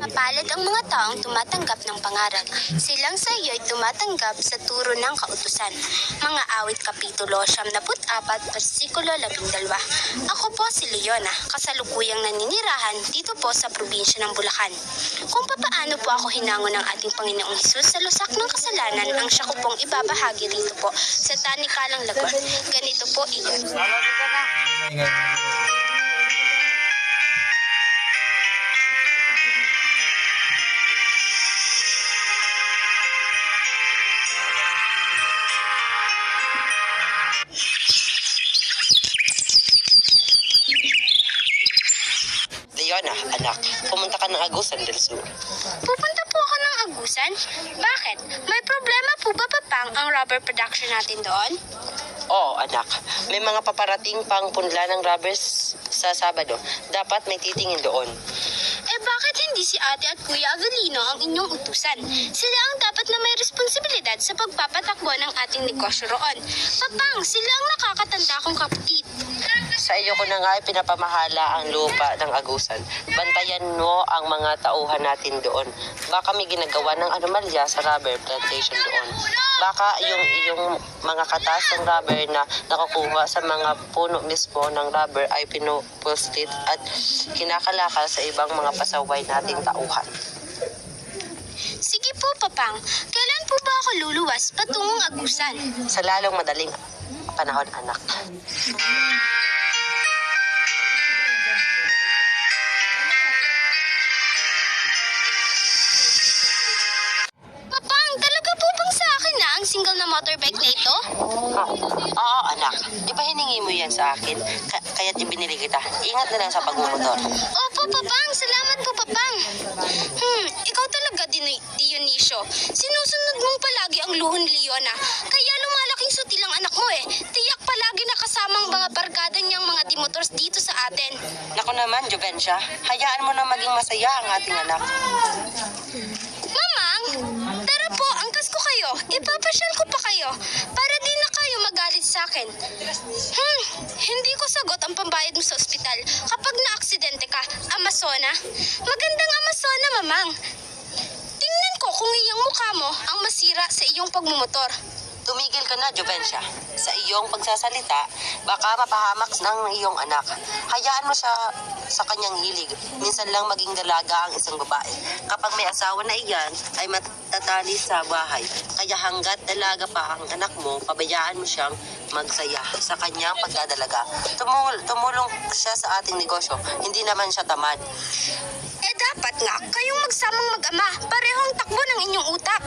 Mapalad ang mga taong tumatanggap ng pangaral. Silang sa iyo'y tumatanggap sa turo ng kautusan. Mga awit kapitulo 74, versikulo 12. Ako po si Leona, kasalukuyang naninirahan dito po sa probinsya ng Bulacan. Kung papaano po ako hinango ng ating Panginoong Hesus sa lusak ng kasalanan, ang siya ko pong ibabahagi rito po sa Tanikalang Lagon. Ganito po iyon. Leona, anak, pumunta ka ng Agusan del Sur. Pupunta po ako ng Agusan? Bakit? May problema po ba Papang ang rubber production natin doon? Oo, anak. May mga paparating pang punla ng rubbers sa Sabado. Dapat may titingin doon. Eh bakit hindi si Ate at Kuya Avelino ang inyong utusan? Sila ang dapat na may responsibilidad sa pagpapatakbo ng ating negosyo roon. Papang, sila ang nakakatanda kong kapatid. Sa iyo ko na nga pinapamahala ang lupa ng Agusan. Bantayan mo ang mga tauhan natin doon. Baka may ginagawa ng anomalya sa rubber plantation doon. Baka yung mga katas ng rubber na nakukuha sa mga puno mismo ng rubber ay pinupulstit at kinakalakal sa ibang mga pasaway nating tauhan. Sige po, Papang. Kailan po ba ako luluwas patungong Agusan? Sa lalong madaling panahon, anak. Papang, talaga po bang sa akin na ang single na motorbike na ito? Oo, anak. Di ba hiningi mo yan sa akin? Kaya't ibinili kita. Ingat na lang sa pagmumotor. Opo, Papang. Salamat po, Papang. Ikaw talaga, Dionisio. Sinusunod mong palagi ang luho ni Leona. Kaya lumalaking sutil ang anak mo eh. Tiyak palagi nakasamang mga barkada niyang mga dimotors dito sa atin. Naku naman, Juvencia. Hayaan mo na maging masaya ang ating anak. Mamang, tara po, angkas ko kayo. Ipapasyal ko pa kayo para di na kayo magalit sa akin. Hindi ko sagot ang pambayad mo sa ospital kapag na-aksidente ka. Amazona? Magandang Amazona, Mamang. Tingnan ko kung iyong mukha mo ang masira sa iyong pagmumotor. Tumigil ka na, Juvencia. Sa iyong pagsasalita, baka mapahamak ng iyong anak. Hayaan mo siya sa kanyang hilig. Minsan lang maging dalaga ang isang babae. Kapag may asawa na iyan, ay matatali sa bahay. Kaya hanggat dalaga pa ang anak mo, pabayaan mo siyang magsaya sa kanyang pagdadalaga. Tumulong siya sa ating negosyo. Hindi naman siya tamad. Eh dapat nga, kayong magsamang mag-ama. Parehong takbo ng inyong utak.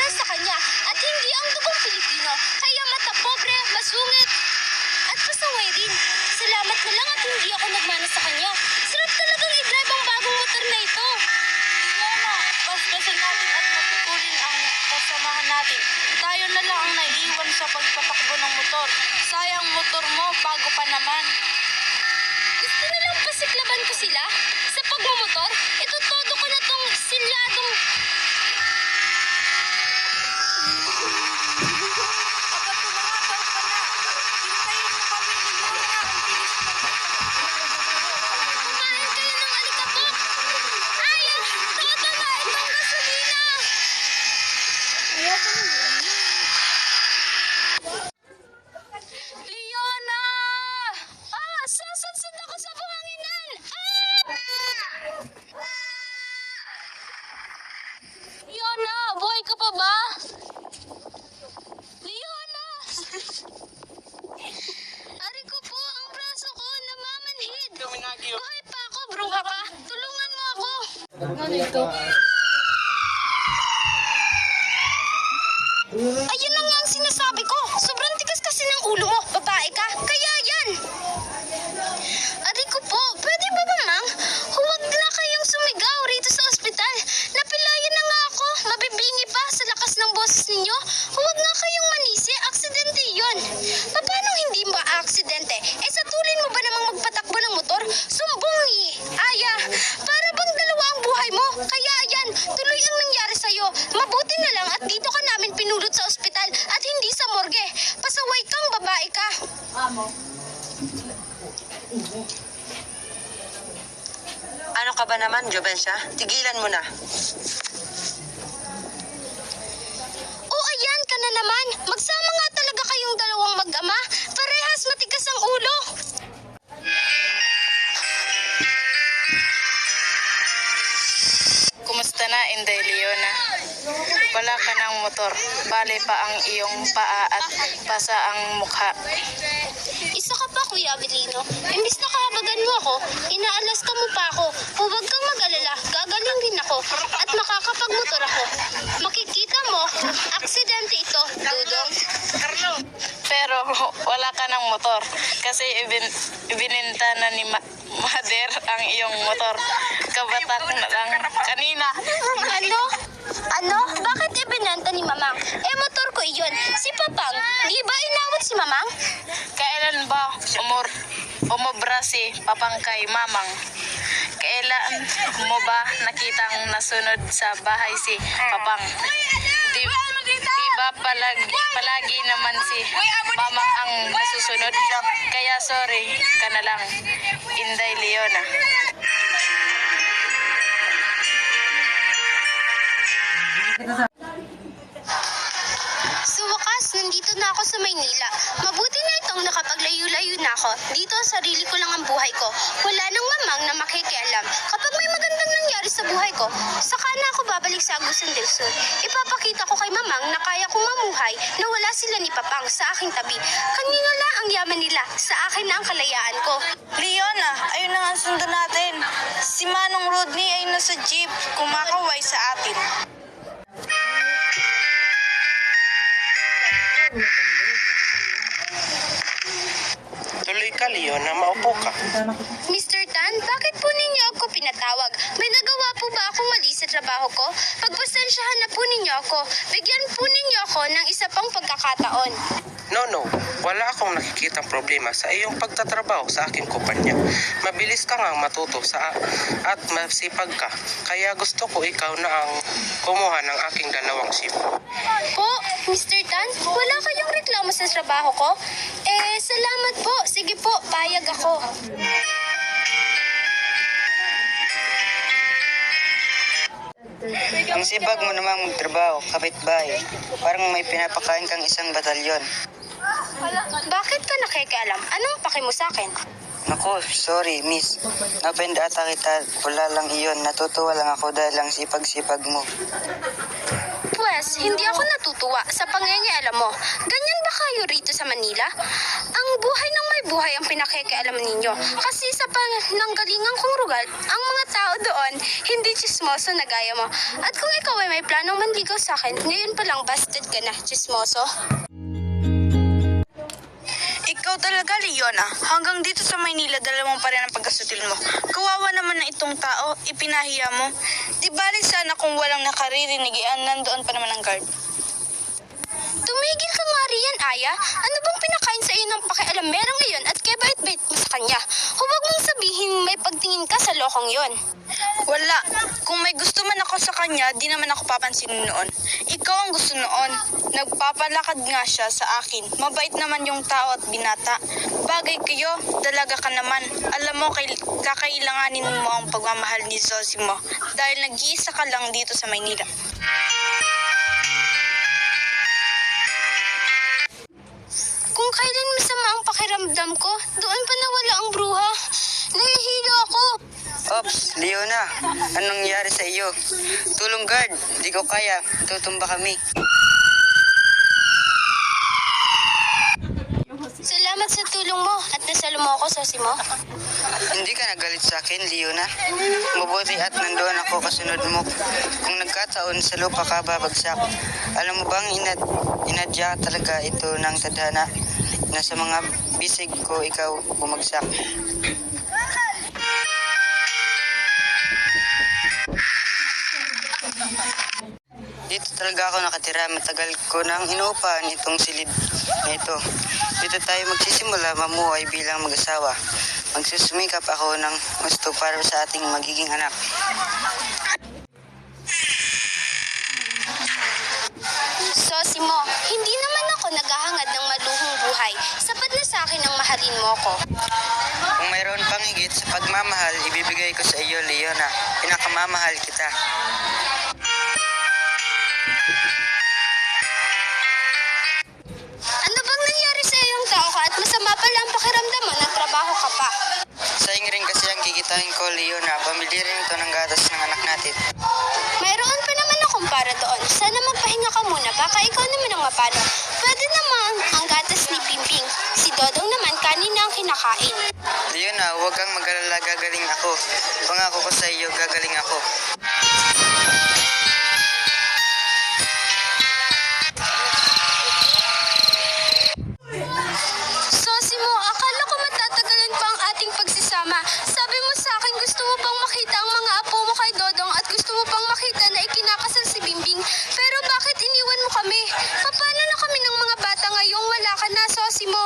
Sa kanya at hindi ang dugong Pilipino, kaya mata pobre, masungit at pasaway rin. Salamat na lang at hindi ako nagmana sa kanya. Sarap talagang i-drive ang bagong motor na ito. Leona, basbasan natin at maputulin ang kasamahan natin. Tayo na lang ang naiiwan sa pagpatakbo ng motor. Sayang motor mo, bago pa naman. Gusto na lang pasiklaban ko sila sa pagmumotor. Ito todo ko na tong silyadong... Kumain kayo ng alikabok. Ayaw, todo na itong gasolina. Leona! Sasadsad ako sa buhanginan! Leona, buhay ka pa ba? Leona! Ari ko po, ang braso ko namamanhid. Buhay pa ako, bruha ka. Tulungan mo ako. Ayun na nga ang sinasabi ko. Sobrang tigas kasi ng ulo mo. Babae ka. Kaya yan. Aray ko po, pwede ba Mang? Huwag na kayong sumigaw rito sa ospital. Napilayan na nga ako. Mabibingi pa sa lakas ng boses ninyo. Huwag na kayong manisi. Aksidente Ano ka ba naman, Jovensya? Tigilan mo na. O ayan ka na naman. Magsama nga talaga kayong dalawang mag-ama. Parehas matigas ang ulo. Kumusta na, Inday Leona? Wala ka ng motor. Bale pa ang iyong paa at pasa ang mukha. Isa ka pa, Kuya Avelino. Imbis na kahabagan mo ako, inaalas ka mo pa ako. Huwag kang mag-alala, gagaling din ako at makakapagmotor ako. Makikita mo, aksidente ito, Dudong. Pero wala ka ng motor kasi ibininta na ni Mother ang iyong motor. Kabatak na lang kanina. Ano? Ano? Bakit ibinenta ni Mamang? Motor ko iyon. Si Papang, di ba inawat si Mamang? Kailan ba umobra si Papang kay Mamang? Kailan mo ba nakitang nasunod sa bahay si Papang? Di ba palagi naman si Mamang ang nasusunod? Kaya sorry ka na lang, Inday Leona. Sa wakas, nandito na ako sa Maynila. Mabuti na itong nakapaglayo-layo na ako. Dito, sarili ko lang ang buhay ko. Wala nang Mamang na makikialam. Kapag may magandang nangyari sa buhay ko, saka na ako babalik sa Agusan del Sur. Ipapakita ko kay Mamang na kaya kong mamuhay na wala sila ni Papang sa aking tabi. Kanina lang ang yaman nila, sa akin na ang kalayaan ko. Leona, ayun na nga ang sundo natin. Si Manong Rodney ay nasa jeep, kumakaway sa atin. Tuloy ka, Leona. Maupo ka. Mr. Tan, bakit po ninyo ako pinatawag? May nagawa po ba akong mali sa trabaho ko? Pagpasensyahan na po ninyo ako. Bigyan po ninyo ako ng isa pang pagkakataon. No. Wala akong nakikitang problema sa iyong pagtatrabaho sa aking kumpanya. Mabilis ka nga matuto at masipag ka. Kaya gusto ko ikaw na ang kumuha ng aking dalawang shift. Po, Mr. Tan, wala kayong reklamo sa trabaho ko? Salamat po. Sige po, payag ako. Ang sibag mo namang magtrabaho, kapitbahay. Parang may pinapakain kang isang batalyon. Bakit ka nakikialam? Anong paki mo sa akin? Naku, sorry, miss. Napend ata kita, wala lang iyon. Natutuwa lang ako dahil ang sipag-sipag mo. Pwes, hindi ako natutuwa sa pangingialam mo. Ganyan ba kayo rito sa Manila? Ang buhay ng may buhay ang pinakikialam ninyo. Kasi sa pananggalingan kong rugal, ang mga tao doon hindi chismoso na gaya mo. At kung ikaw ay may planong manligaw sa akin, ngayon pa lang busted ka na, chismoso. Ikaw talaga, Leona. Hanggang dito sa Maynila, dala mo pa rin ang pagkasutil mo. Kawawa naman na itong tao, ipinahiya mo. Di bali sana kung walang nakaririnig, nandoon pa naman ang guard. Tumigil ka nga riyan, Aya. Ano bang pinakain sa iyo ng pakialam meron ngayon at kaya bait-bait mo sa kanya? Huwag mong sabihin may pagtingin ka sa lokong yon. Wala. Kung may gusto man ako sa kanya, di naman ako papansinin noon. Ikaw ang gusto noon. Nagpapalakad nga siya sa akin. Mabait naman yung tao at binata. Bagay kayo, dalaga ka naman. Alam mo, kakailanganin mo ang pagmamahal ni Zosimo dahil nag-iisa ka lang dito sa Maynila. Kung kailan masama ang pakiramdam ko, doon pa nawala ang bruha. Nahihilo ako. Ops, Leona, anong nangyari sa iyo? Tulong guard, di ko kaya, tutumba kami. Salamat sa tulong mo at nasalo mo ako, Sosimo. Hindi ka nagalit sa akin, Leona. Mabuti at nandoon ako kasunod mo. Kung nagkataon sa lupa ka babagsak, alam mo bang inadya talaga ito ng tadhana na sa mga bisig ko ikaw bumagsak. Dito talaga ako nakatira. Matagal ko nang inuupahan itong silid na ito. Dito tayo magsisimula mamuhay bilang mag-asawa. Magsusumikap ako ng gusto para sa ating magiging anak. Sosimo, hindi naman ako naghahangad ng maluhong buhay. Sapat na sa akin ang mahalin mo ko. Kung mayroon pang higit sa pagmamahal, ibibigay ko sa iyo, Leona. Pinakamamahal kita. Ano bang nangyari sa iyong tao ka at masama pala ang pakiramdam mo, nagtrabaho ka pa? Sayang rin kasi ang kikitain ko, Leona. Pamili rin ito ng gatas ng anak natin. Mayroon pa naman akong para doon. Sana magpahinga ka muna, baka ikaw naman ang mapano. Pwede naman ang gatas ni Pimping. Si Dodong naman kanina ang kinakain. Leona, huwag kang mag-alala, gagaling ako. Pangako ko sa iyo, gagaling ako. Sosimo, akala ko matatagalan pa ang ating pagsisama. Sabi mo sa akin gusto mo pang makita ang mga apo mo kay Dodong at gusto mo pang makita na ikinakasal si Bimbing. Pero bakit iniwan mo kami? Paano na kami ng mga bata ngayong wala ka na, Sosimo?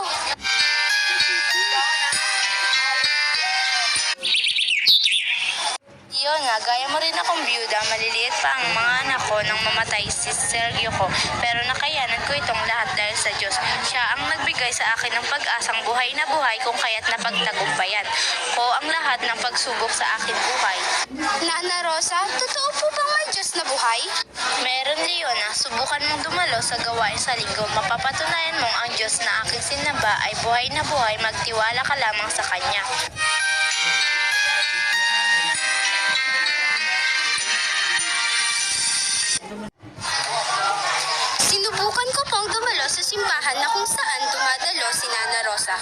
Leona, gaya mo rin akong byuda, maliliit pa ang mga anak ko nang mamatay si Sergio ko. Pero nakayanan ko itong lahat dahil sa Diyos. Siya ang nagbigay sa akin ng pag-asang buhay na buhay kung kaya't napagtagumpayan ko ang lahat ng pagsubok sa akin buhay. Nana Rosa, totoo po bang may Diyos na buhay? Meron, Leona, subukan mong dumalo sa gawain sa linggo. Mapapatunayan mong ang Diyos na aking sinamba ay buhay na buhay, magtiwala ka lamang sa Kanya. Sinubukan ko pong dumalo sa simbahan na kung saan dumadalo si Nana Rosa.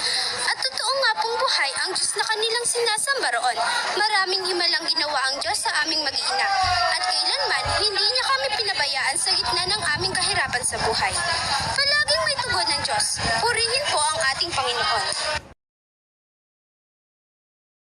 At totoo nga pong buhay ang Diyos na kanilang sinasamba roon. Maraming himalang ginawa ang Diyos sa aming mag-iina. At kailanman, hindi niya kami pinabayaan sa gitna ng aming kahirapan sa buhay. Palaging may tugon ng Diyos. Purihin po ang ating Panginoon.